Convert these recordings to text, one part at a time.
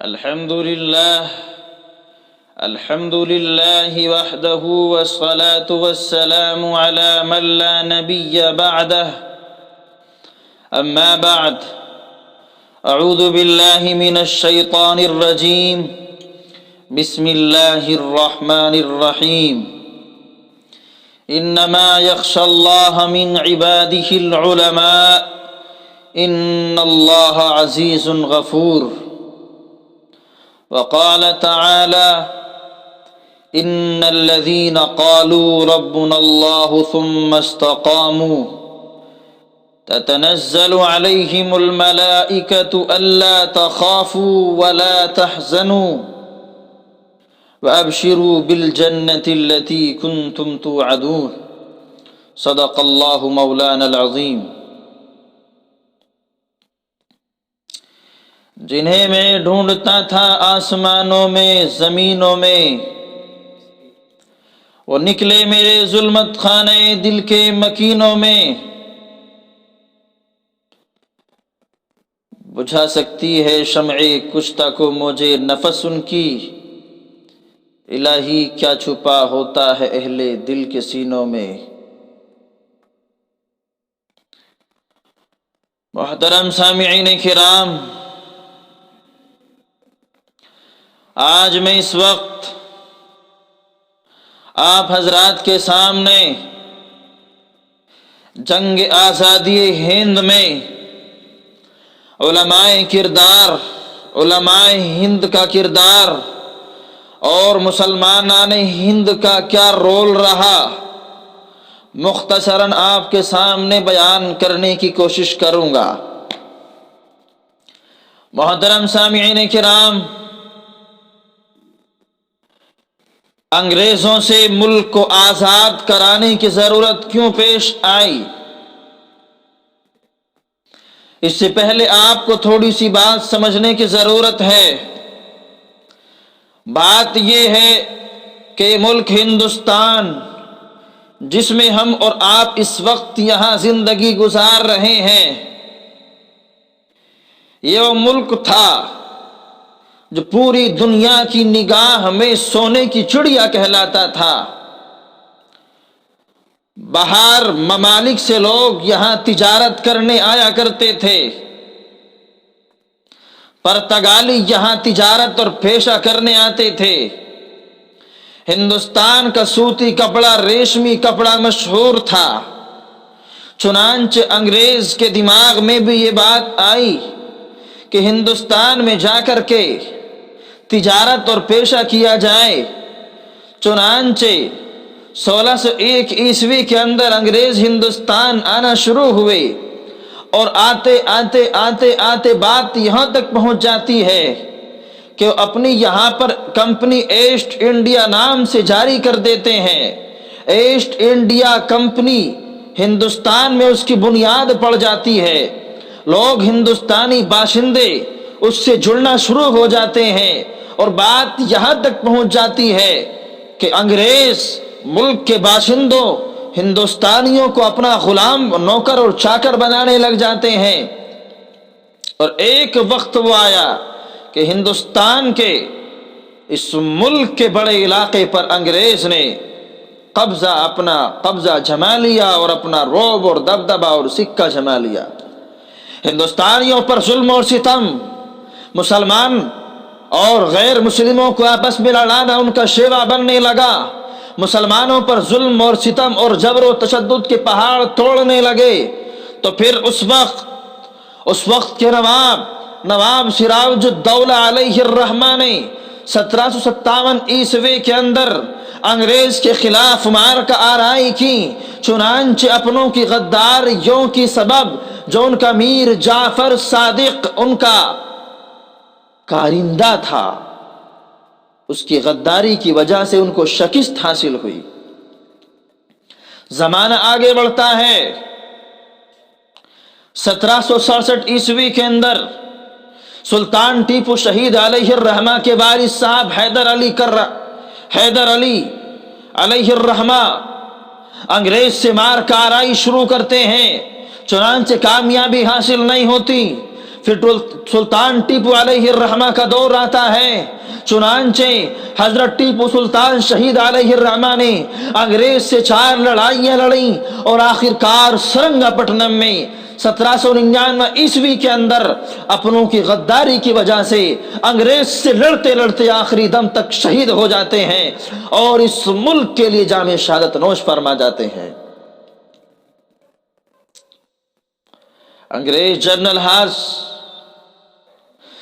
الحمد لله وحده والصلاة والسلام على من لا نبي بعده أما بعد أعوذ بالله من الشيطان الرجيم بسم الله الرحمن الرحيم إنما يخشى الله من عباده العلماء إن الله عزيز غفور وقال تعالى إن الذين قالوا ربنا الله ثم استقاموا تتنزل عليهم الملائكة ألا تخافوا ولا تحزنوا وأبشروا بالجنة التي كنتم توعدون صدق الله مولانا العظيم۔ جنہیں میں ڈھونڈتا تھا آسمانوں میں زمینوں میں، وہ نکلے میرے ظلمت خانے دل کے مکینوں میں۔ بجھا سکتی ہے شمع کشتہ کو مجھے نفس ان کی، الہی کیا چھپا ہوتا ہے اہل دل کے سینوں میں۔ محترم سامعین کرام، آج میں اس وقت آپ حضرات کے سامنے جنگ آزادی ہند میں علماء کردار، علماء ہند کا کردار اور مسلمانان ہند کا کیا رول رہا، مختصراً آپ کے سامنے بیان کرنے کی کوشش کروں گا۔ محترم سامعین کرام، انگریزوں سے ملک کو آزاد کرانے کی ضرورت کیوں پیش آئی؟ اس سے پہلے آپ کو تھوڑی سی بات سمجھنے کی ضرورت ہے۔ بات یہ ہے کہ ملک ہندوستان جس میں ہم اور آپ اس وقت یہاں زندگی گزار رہے ہیں، یہ وہ ملک تھا جو پوری دنیا کی نگاہ میں سونے کی چڑیا کہلاتا تھا۔ باہر ممالک سے لوگ یہاں تجارت کرنے آیا کرتے تھے، پرتگالی یہاں تجارت اور پیشہ کرنے آتے تھے۔ ہندوستان کا سوتی کپڑا، ریشمی کپڑا مشہور تھا۔ چنانچہ انگریز کے دماغ میں بھی یہ بات آئی کہ ہندوستان میں جا کر کے تجارت اور پیشہ کیا جائے۔ چنانچہ 1601 عیسوی کے اندر انگریز ہندوستان آنا شروع ہوئے، اور آتے آتے آتے آتے بات یہاں تک پہنچ جاتی ہے کہ وہ اپنی یہاں پر کمپنی ایسٹ انڈیا نام سے جاری کر دیتے ہیں۔ ایسٹ انڈیا کمپنی ہندوستان میں اس کی بنیاد پڑ جاتی ہے، لوگ ہندوستانی باشندے اس سے جڑنا شروع ہو جاتے ہیں، اور بات یہاں تک پہنچ جاتی ہے کہ انگریز ملک کے باشندوں ہندوستانیوں کو اپنا غلام، نوکر اور چاکر بنانے لگ جاتے ہیں۔ اور ایک وقت وہ آیا کہ ہندوستان کے اس ملک کے بڑے علاقے پر انگریز نے اپنا قبضہ جما لیا، اور اپنا رعب اور دبدبہ اور سکہ جما لیا۔ ہندوستانیوں پر ظلم اور ستم، مسلمان اور غیر مسلموں کو آپس میں لڑانا ان کا شیوا بننے لگا۔ مسلمانوں پر ظلم اور ستم اور جبر و تشدد کے پہاڑ توڑنے لگے۔ تو پھر اس وقت کے نواب سراج الدولہ علیہ الرحمہ نے 1757 عیسوی کے اندر انگریز کے خلاف معرکہ آرائی کی۔ چنانچہ اپنوں کی غداریوں کی سبب جو ان کا میر جعفر صادق ان کا کارندہ تھا، اس کی غداری کی وجہ سے ان کو شکست حاصل ہوئی۔ زمانہ آگے بڑھتا ہے۔ 1767 عیسوی کے اندر سلطان ٹیپو شہید علیہ الرحمہ کے وارث صاحب حیدر علی علیہ الرحمہ انگریز سے مار کارائی شروع کرتے ہیں۔ چنانچہ کامیابی حاصل نہیں ہوتی۔ پھر سلطان ٹیپو علیہ الرحمہ کا دور آتا ہے، چنانچہ حضرت ٹیپو سلطان شہید علیہ الرحمہ نے انگریز سے 4 لڑائیاں لڑیں اور آخرکار سرنگا پٹنم میں 1799 عیسوی کے اندر اپنوں کی غداری کی وجہ سے انگریز سے لڑتے لڑتے آخری دم تک شہید ہو جاتے ہیں اور اس ملک کے لیے جام شہادت نوش فرما جاتے ہیں۔ انگریز جنرل حاج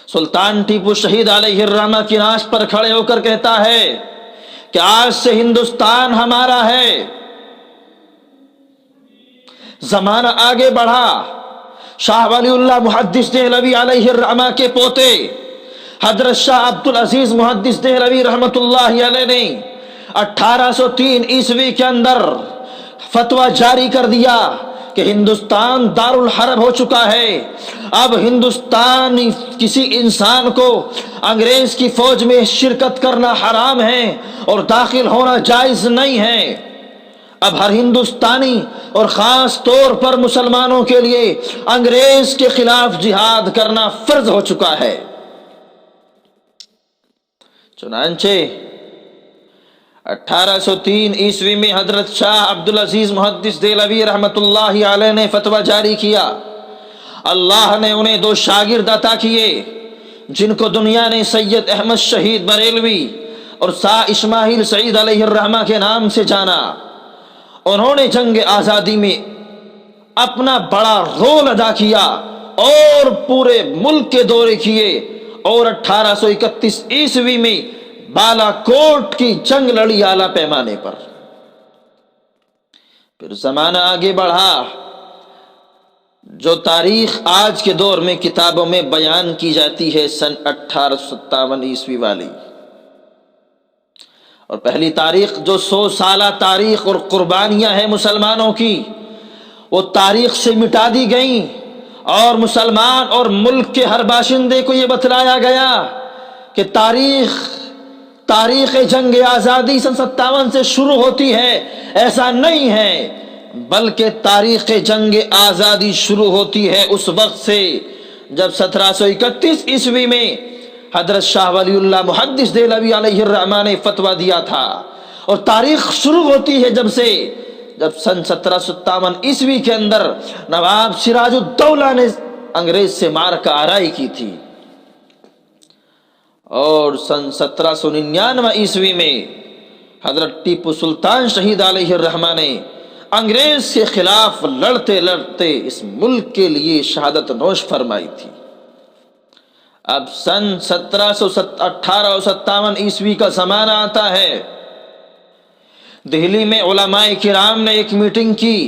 سلطان ٹیپو شہید علیہ الرحمہ کی ناش پر کھڑے ہو کر کہتا ہے کہ آج سے ہندوستان ہمارا ہے۔ زمانہ آگے بڑھا، شاہ ولی اللہ محدث دہلوی علیہ الرحمہ کے پوتے حضرت شاہ عبدالعزیز محدث دہلوی رحمت اللہ علیہ نے 1803 عیسوی کے اندر فتویٰ جاری کر دیا کہ ہندوستان دارالحرب ہو چکا ہے، اب ہندوستانی کسی انسان کو انگریز کی فوج میں شرکت کرنا حرام ہے اور داخل ہونا جائز نہیں ہے۔ اب ہر ہندوستانی اور خاص طور پر مسلمانوں کے لیے انگریز کے خلاف جہاد کرنا فرض ہو چکا ہے۔ چنانچہ 1803 عیسوی میں حضرت شاہ عبدالعزیز محدث دہلوی رحمت اللہ علیہ نے فتویٰ جاری کیا۔ اللہ نے انہیں 2 شاگرد عطا کیے جن کو دنیا نے سید احمد شہید بریلوی اور شاہ اسماعیل سعید علیہ الرحمہ کے نام سے جانا۔ انہوں نے جنگ آزادی میں اپنا بڑا رول ادا کیا اور پورے ملک کے دورے کیے اور 1831 عیسوی میں بالا کوٹ کی جنگ لڑی اعلیٰ پیمانے پر۔ پھر زمانہ آگے بڑھا، جو تاریخ آج کے دور میں کتابوں میں بیان کی جاتی ہے سن 1857 عیسوی والی، اور پہلی تاریخ جو 100 سالہ تاریخ اور قربانیاں ہیں مسلمانوں کی، وہ تاریخ سے مٹا دی گئیں اور مسلمان اور ملک کے ہر باشندے کو یہ بتلایا گیا کہ تاریخ جنگ آزادی سن 57 سے شروع ہوتی ہے۔ ایسا نہیں ہے، بلکہ تاریخ جنگ آزادی شروع ہوتی ہے اس وقت سے جب 1731 عیسوی میں حضرت شاہ ولی اللہ محدث دہلوی علیہ الرحمہ نے فتویٰ دیا تھا، اور تاریخ شروع ہوتی ہے جب سن 1757 عیسوی کے اندر نواب سراج الدولہ نے انگریز سے معرکہ آرائی کی تھی، اور سن 1799 عیسوی میں حضرت ٹیپو سلطان شہید علیہ الرحمہ نے انگریز کے خلاف لڑتے لڑتے اس ملک کے لیے شہادت نوش فرمائی تھی۔ اب سن 1857 عیسوی کا زمانہ آتا ہے۔ دہلی میں علماء کرام نے ایک میٹنگ کی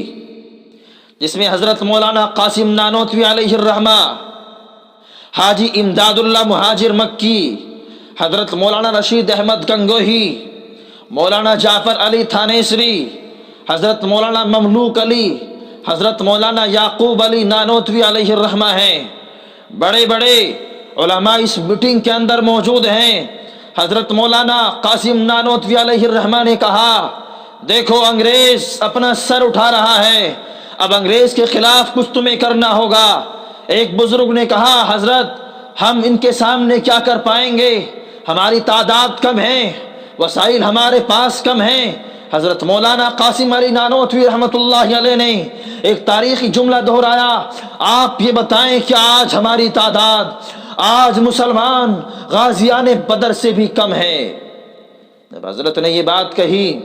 جس میں حضرت مولانا قاسم نانوتوی علیہ الرحمہ، حاجی امداد اللہ مہاجر مکی، حضرت مولانا رشید احمد گنگوہی، مولانا جعفر علی تھانیسری، حضرت مولانا مملوک علی، حضرت مولانا یعقوب علی نانوتوی علیہ الرحمہ ہیں۔ بڑے بڑے علماء اس میٹنگ کے اندر موجود ہیں۔ حضرت مولانا قاسم نانوتوی علیہ الرحمہ نے کہا، دیکھو انگریز اپنا سر اٹھا رہا ہے، اب انگریز کے خلاف کچھ تمہیں کرنا ہوگا۔ ایک بزرگ نے کہا، حضرت ہم ان کے سامنے کیا کر پائیں گے، ہماری تعداد کم ہے، وسائل ہمارے پاس کم ہیں۔ حضرت مولانا قاسم علی نانوتوی رحمت اللہ علیہ نے ایک تاریخی جملہ دہرایا، آپ یہ بتائیں کہ آج ہماری تعداد، آج مسلمان غازیان بدر سے بھی کم ہے۔ جب حضرت نے یہ بات کہی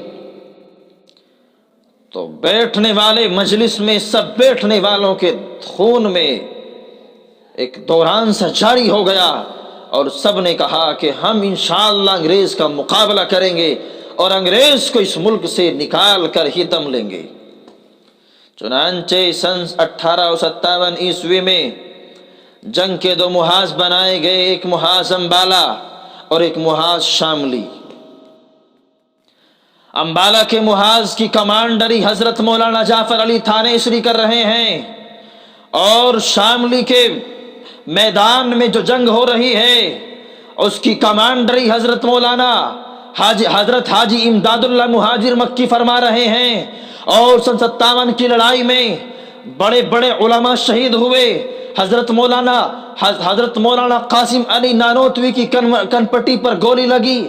تو بیٹھنے والے مجلس میں سب بیٹھنے والوں کے خون میں ایک دوران سا جاری ہو گیا اور سب نے کہا کہ ہم انشاءاللہ انگریز کا مقابلہ کریں گے اور انگریز کو اس ملک سے نکال کر ہی دم لیں گے۔ چنانچہ سن 1857 عیسوی میں جنگ کے 2 محاذ بنائے گئے، ایک محاذ امبالہ اور ایک محاذ شاملی۔ امبالہ کے محاذ کی کمانڈری حضرت مولانا جعفر علی تھانیسری کر رہے ہیں، اور شاملی کے میدان میں جو جنگ ہو رہی ہے اس کی کمانڈری حضرت مولانا حضرت حاجی امداد اللہ مہاجر مکی فرما رہے ہیں۔ اور سن 57 کی لڑائی میں بڑے بڑے علماء شہید ہوئے. حضرت مولانا قاسم علی نانوتوی کی کنپٹی پر گولی لگی.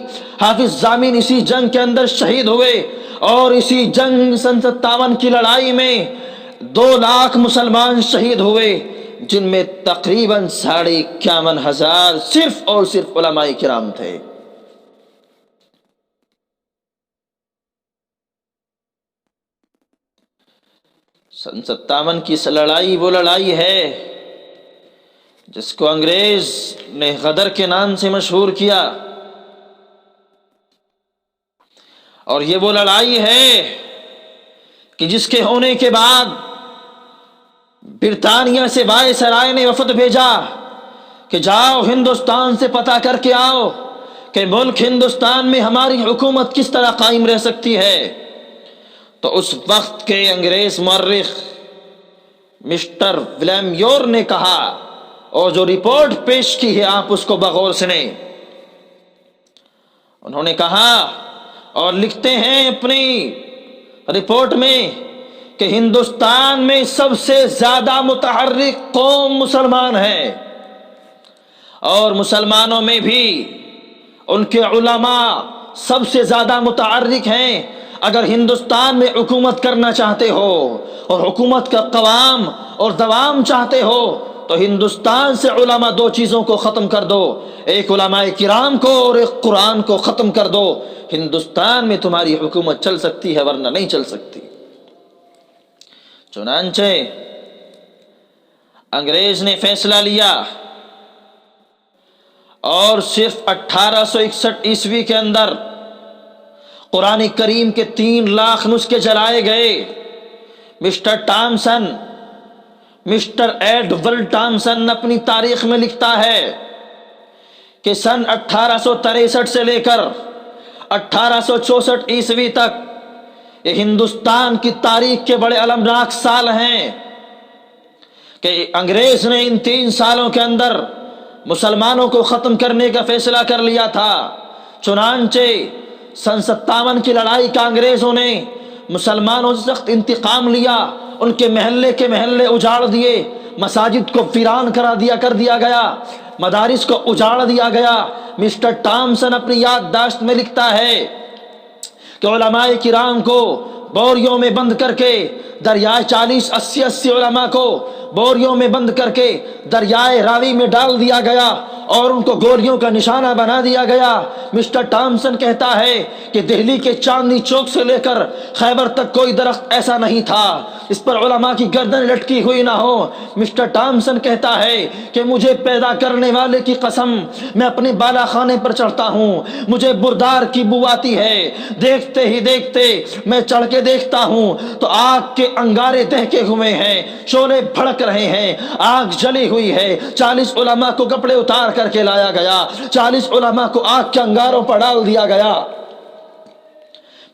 حافظ ضامن اسی جنگ کے اندر شہید ہوئے. اور اسی جنگ سن 57 کی لڑائی میں 2 لاکھ مسلمان شہید ہوئے، جن میں تقریباً 51,500 صرف اور صرف علماء کرام تھے. سن 57 کی لڑائی وہ لڑائی ہے جس کو انگریز نے غدر کے نام سے مشہور کیا، اور یہ وہ لڑائی ہے کہ جس کے ہونے کے بعد برطانیہ سے وائسرائے نے وفد بھیجا کہ جاؤ ہندوستان سے پتہ کر کے آؤ کہ ملک ہندوستان میں ہماری حکومت کس طرح قائم رہ سکتی ہے. تو اس وقت کے انگریز مورخ مسٹر ولیم یور نے کہا، اور جو رپورٹ پیش کی ہے آپ اس کو بغور سنیں. انہوں نے کہا اور لکھتے ہیں اپنی رپورٹ میں کہ ہندوستان میں سب سے زیادہ متحرک قوم مسلمان ہے، اور مسلمانوں میں بھی ان کے علماء سب سے زیادہ متحرک ہیں. اگر ہندوستان میں حکومت کرنا چاہتے ہو اور حکومت کا قوام اور دوام چاہتے ہو تو ہندوستان سے علماء 2 چیزوں کو ختم کر دو، ایک علماء کرام کو اور ایک قرآن کو ختم کر دو. ہندوستان میں تمہاری حکومت چل سکتی ہے ورنہ نہیں چل سکتی. چنانچہ انگریز نے فیصلہ لیا اور صرف 1861 عیسوی کے اندر قرآن کریم کے 3 لاکھ نسخے جلائے گئے. مسٹر ایڈورڈ ٹامسن اپنی تاریخ میں لکھتا ہے کہ سن 1863 سے لے کر 1864 عیسوی تک یہ ہندوستان کی تاریخ کے بڑے المناک سال ہیں کہ انگریز نے ان 3 سالوں کے اندر مسلمانوں کو ختم کرنے کا فیصلہ کر لیا تھا. چنانچہ سن 57 کی لڑائی کا انگریزوں نے مسلمانوں سے سخت انتقام لیا. ان کے محلے اجاڑ دیے، مساجد کو ویران کر دیا گیا، مدارس کو اجاڑ دیا گیا. مسٹر ٹامسن اپنی یادداشت میں لکھتا ہے کہ علماء کرام کو بوریوں میں بند کر کے دریائے 80 علماء کو بوریوں میں بند کر کے دریائے راوی میں ڈال دیا گیا اور ان کو گولیوں کا نشانہ بنا دیا گیا. مسٹر ٹامسن کہتا ہے کہ دہلی کے چاندنی چوک سے لے کر خیبر تک کوئی درخت ایسا نہیں تھا اس پر علماء کی گردن لٹکی ہوئی نہ ہو. مسٹر ٹامسن کہتا ہے کہ مجھے پیدا کرنے والے کی قسم، میں اپنے بالا خانے پر چڑھتا ہوں، مجھے بردار کی بو آتی ہے، دیکھتے ہی دیکھتے میں چڑھ کے دیکھتا ہوں تو آگ کے انگارے دہکے ہوئے ہیں، شعلے بھڑک رہے ہیں، آگ جلی ہوئی ہے. 40 علماء کو کپڑے اتار کر کے لایا گیا، 40 علماء کو آگ کے انگاروں پر ڈال دیا گیا.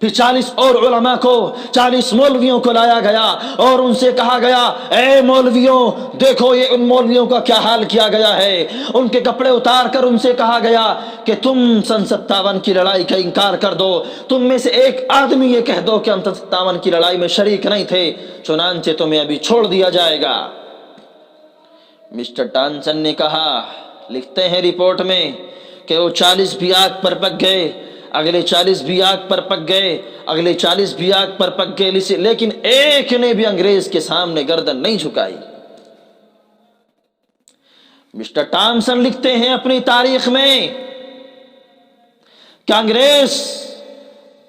پھر 40 اور علماء کو 40 مولویوں کو لایا گیا اور ان سے کہا گیا اے مولویوں دیکھو یہ ان مولویوں کا کیا حال کیا گیا ہے. ان کے کپڑے اتار کر ان سے کہا گیا کہ تم سن 57 کی لڑائی کا انکار کر دو، تم میں سے ایک آدمی یہ کہہ دو کہ ہم 57 کی لڑائی میں شریک نہیں تھے، چنانچہ تمہیں ابھی چھوڑ دیا جائے گا. مسٹر ٹامسن نے کہا، لکھتے ہیں رپورٹ میں کہ وہ 40 بھی آگ پر پک گئے، اگلے 40 بھی آگ پر پک گئے، اگلے 40 بھی آگ پر پک گئے، لیکن ایک نے بھی انگریز کے سامنے گردن نہیں جھکائی. مسٹر ٹامسن لکھتے ہیں اپنی تاریخ میں کہ انگریز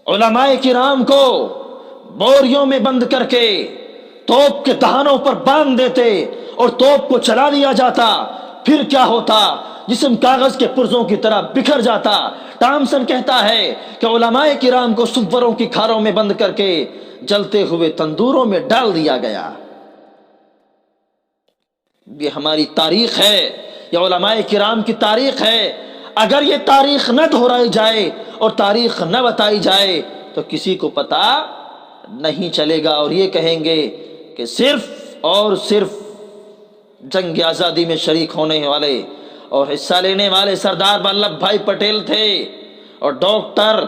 علماء کرام کو بوریوں میں بند کر کے توپ کے دہانوں پر باندھ دیتے اور توپ کو چلا دیا جاتا، پھر کیا ہوتا؟ جسم کاغذ کے پرزوں کی طرح بکھر جاتا. ٹامسن کہتا ہے کہ علماء کرام کو سوروں کی کھاروں میں بند کر کے جلتے ہوئے تندوروں میں ڈال دیا گیا. یہ ہماری تاریخ ہے، یہ علماء کرام کی تاریخ ہے. اگر یہ تاریخ نہ دہرائی جائے اور تاریخ نہ بتائی جائے تو کسی کو پتا نہیں چلے گا اور یہ کہیں گے کہ صرف اور صرف جنگ آزادی میں شریک ہونے والے اور حصہ لینے والے سردار ولبھ بھائی پٹیل تھے اور ڈاکٹر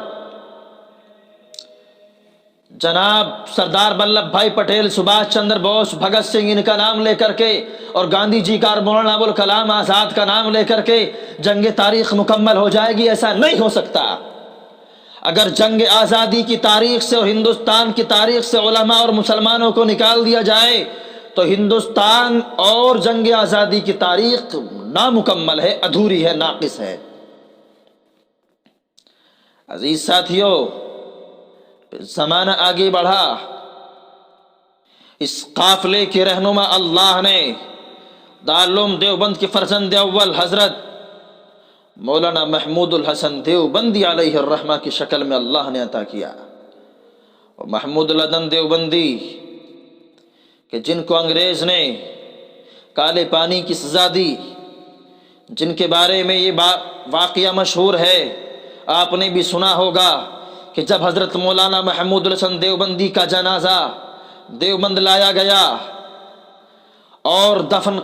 جناب سردار ولبھ بھائی پٹیل، سبھاش چندر بوس، بھگت سنگھ، ان کا نام لے کر کے، اور گاندھی جی کا اور مولانا ابوالکلام آزاد کا نام لے کر کے جنگ تاریخ مکمل ہو جائے گی؟ ایسا نہیں ہو سکتا۔ اگر جنگ آزادی کی تاریخ سے اور ہندوستان کی تاریخ سے علماء اور مسلمانوں کو نکال دیا جائے تو ہندوستان اور جنگ آزادی کی تاریخ نامکمل ہے، ادھوری ہے، ناقص ہے۔ عزیز ساتھیو، زمانہ آگے بڑھا، اس قافلے کے رہنما اللہ نے دارالعلوم دیوبند کے فرزند اول حضرت مولانا محمود الحسن دیوبندی علیہ الرحمہ کی شکل میں اللہ نے عطا کیا۔ اور محمود الحسن دیوبندی کہ جن کو انگریز نے کالے پانی کی سزا دی، جن کے بارے میں یہ واقعہ مشہور ہے، آپ نے بھی سنا ہوگا کہ جب حضرت مولانا محمود الحسن دیوبندی کا جنازہ دیوبند لایا گیا اور دفن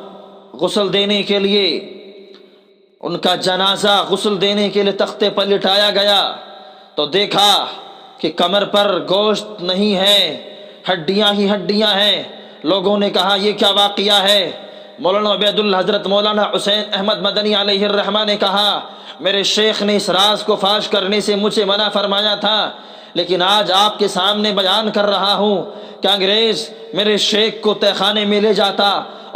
غسل دینے کے لیے ان کا جنازہ غسل دینے کے لیے تختے پر لٹایا گیا تو دیکھا کہ کمر پر گوشت نہیں ہے، ہڈیاں ہی ہڈیاں ہیں۔ لوگوں نے کہا یہ کیا واقعہ ہے؟ مولانا عبید اللہ حضرت مولانا حسین احمد مدنی علیہ الرحمہ نے کہا میرے شیخ نے اس راز کو فاش کرنے سے مجھے منع فرمایا تھا، لیکن آج آپ کے سامنے بیان کر رہا ہوں کہ انگریز میرے شیخ کو تہ خانے میں لے جاتا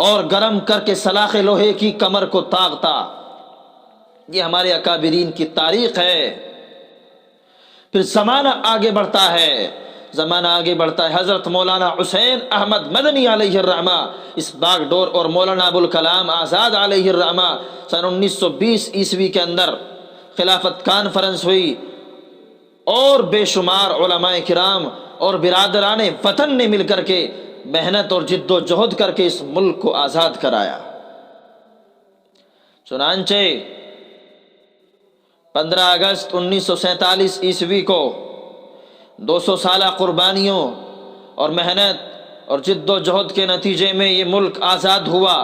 اور گرم کر کے سلاخ لوہے کی کمر کو تاغتا۔ یہ ہمارے اکابرین کی تاریخ ہے۔ پھر زمانہ آگے بڑھتا ہے، زمانہ آگے بڑھتا ہے، حضرت مولانا حسین احمد مدنی علیہ الرحمہ اس باغ ڈور اور مولانا ابوالکلام آزاد علیہ الرحمہ سن 1920 عیسوی کے اندر خلافت کانفرنس ہوئی اور بے شمار علماء کرام اور برادران وطن نے مل کر کے محنت اور جد و جہد کر کے اس ملک کو آزاد کرایا۔ چنانچہ 15 اگست 1947 عیسوی کو 200 سالہ قربانیوں اور محنت اور جد و جہد کے نتیجے میں یہ ملک آزاد ہوا۔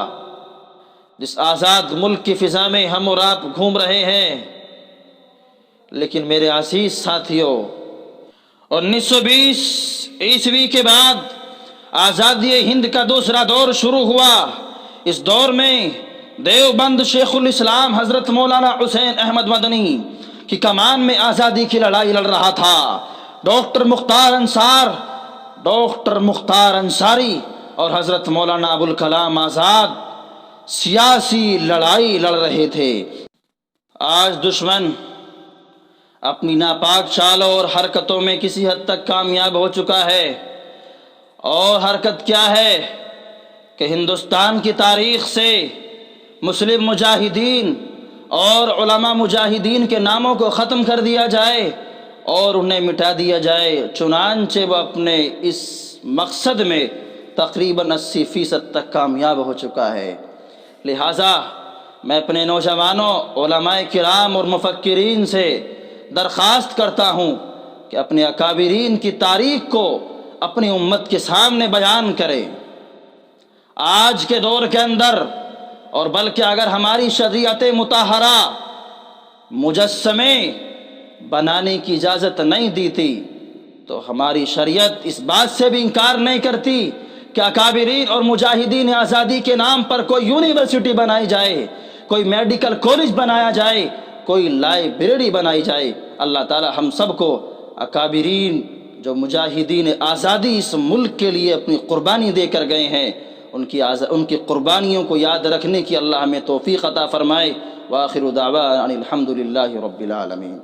جس آزاد ملک کی فضا میں ہم اور آپ گھوم رہے ہیں، لیکن میرے عزیز ساتھیوں 1920 عیسوی کے بعد آزادی ہند کا دوسرا دور شروع ہوا۔ اس دور میں دیوبند شیخ الاسلام حضرت مولانا حسین احمد مدنی کی کمان میں آزادی کی لڑائی لڑ رہا تھا۔ ڈاکٹر مختار انصاری اور حضرت مولانا ابوالکلام آزاد سیاسی لڑائی لڑ رہے تھے۔ آج دشمن اپنی ناپاک چالوں اور حرکتوں میں کسی حد تک کامیاب ہو چکا ہے، اور حرکت کیا ہے کہ ہندوستان کی تاریخ سے مسلم مجاہدین اور علماء مجاہدین کے ناموں کو ختم کر دیا جائے اور انہیں مٹا دیا جائے۔ چنانچہ وہ اپنے اس مقصد میں تقریباً 80% تک کامیاب ہو چکا ہے۔ لہٰذا میں اپنے نوجوانوں، علماء کرام اور مفکرین سے درخواست کرتا ہوں کہ اپنے اکابرین کی تاریخ کو اپنی امت کے سامنے بیان کریں۔ آج کے دور کے اندر، اور بلکہ اگر ہماری شریعت مطہرہ مجسمے بنانے کی اجازت نہیں دیتی تو ہماری شریعت اس بات سے بھی انکار نہیں کرتی کہ اکابرین اور مجاہدین آزادی کے نام پر کوئی یونیورسٹی بنائی جائے، کوئی میڈیکل کالج بنایا جائے، کوئی لائبریری بنائی جائے۔ اللہ تعالی ہم سب کو اکابرین جو مجاہدین آزادی اس ملک کے لیے اپنی قربانی دے کر گئے ہیں، ان کی قربانیوں کو یاد رکھنے کی اللہ ہمیں توفیق عطا فرمائے۔ وآخر دعوانا ان الحمد للہ رب العالمین۔